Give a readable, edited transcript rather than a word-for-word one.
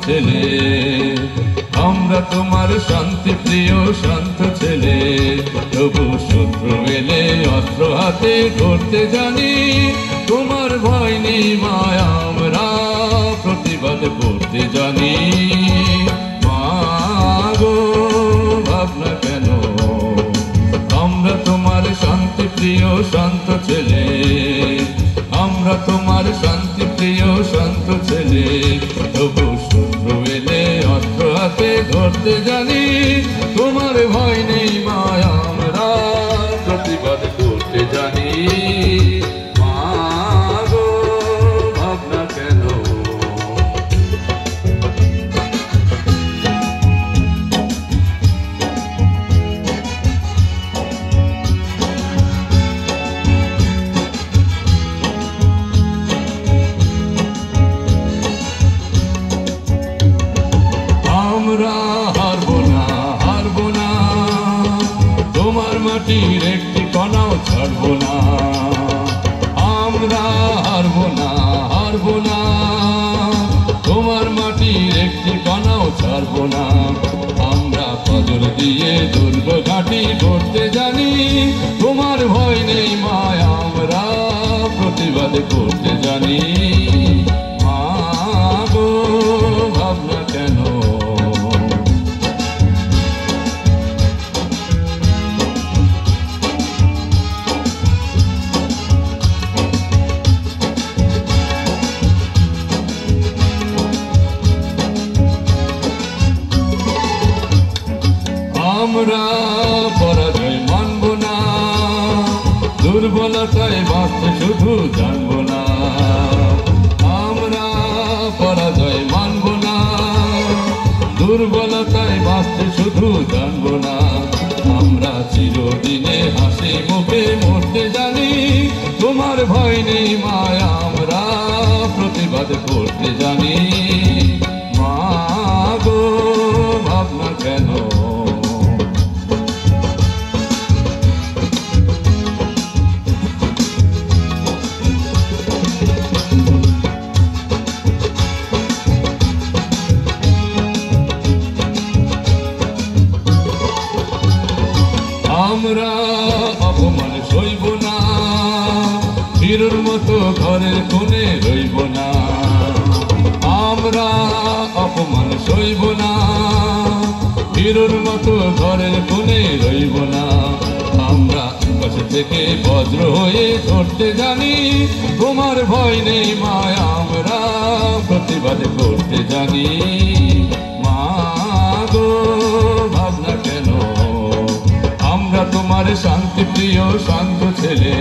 ছেলে, আমরা তোমার শান্তি প্রিয় শান্ত ছেলে। তবু শত্রু এলে অস্ত্র হাতে করতে জানি, তোমার ভয় নেই মায়া আমরা প্রতিবাদ করতে জানি। মাগো ভাবনা কেন, আমরা তোমার শান্তি প্রিয় শান্ত ছেলে, আমরা তোমার শান্তি প্রিয় শান্ত ছেলে। তবু শত্রু এলে অস্ত্র হাতে ধরতে জানি, তোমার ভয় নেই মায়া আমরা প্রতিবাদ করতে জানি। মাগো ভাবনা কেন, আমরা হারবো না, হারবো না, তোমার মাটির একটি কণাও ছাড়বো না। আমরা হারবো না, হারবো না, তোমার মাটির একটি কণাও ছাড়বো না। আমরা ফজর দিয়ে দুর্গ ঘাঁটি করতে জানি, তোমার ভয় নেই মায়া আমরা প্রতিবাদ করতে জানি। মাগো ভাবনা কেন, আমরা পরাজয় মানব না, দুর্বলতায় বাঁচতে শুধু জানব না। আমরা পরাজয় মানব না, দুর্বলতায় বাঁচতে শুধু জানব না। আমরা চিরদিনে হাসি মুখে মরতে জানি, তোমার ভয় নেই মায়া আমরা প্রতিবাদ করতে জানি। মাগো ভাবনা কেন, আমরা অপমান সইব না, হিরোর মতো ঘরের কোণে রইব না। আমরা অপমান সইব না, হিরোর মতো ঘরের কোণে রইব না। আমরা পাশে থেকে বজ্র হয়ে ধরতে জানি, তোমার ভয় নেই মায়া আমরা প্রতিবাদ করতে জানি। মাগো ভাবনা কেন, আমরা তোমার শান্তি প্রিয় শান্ত ছেলে।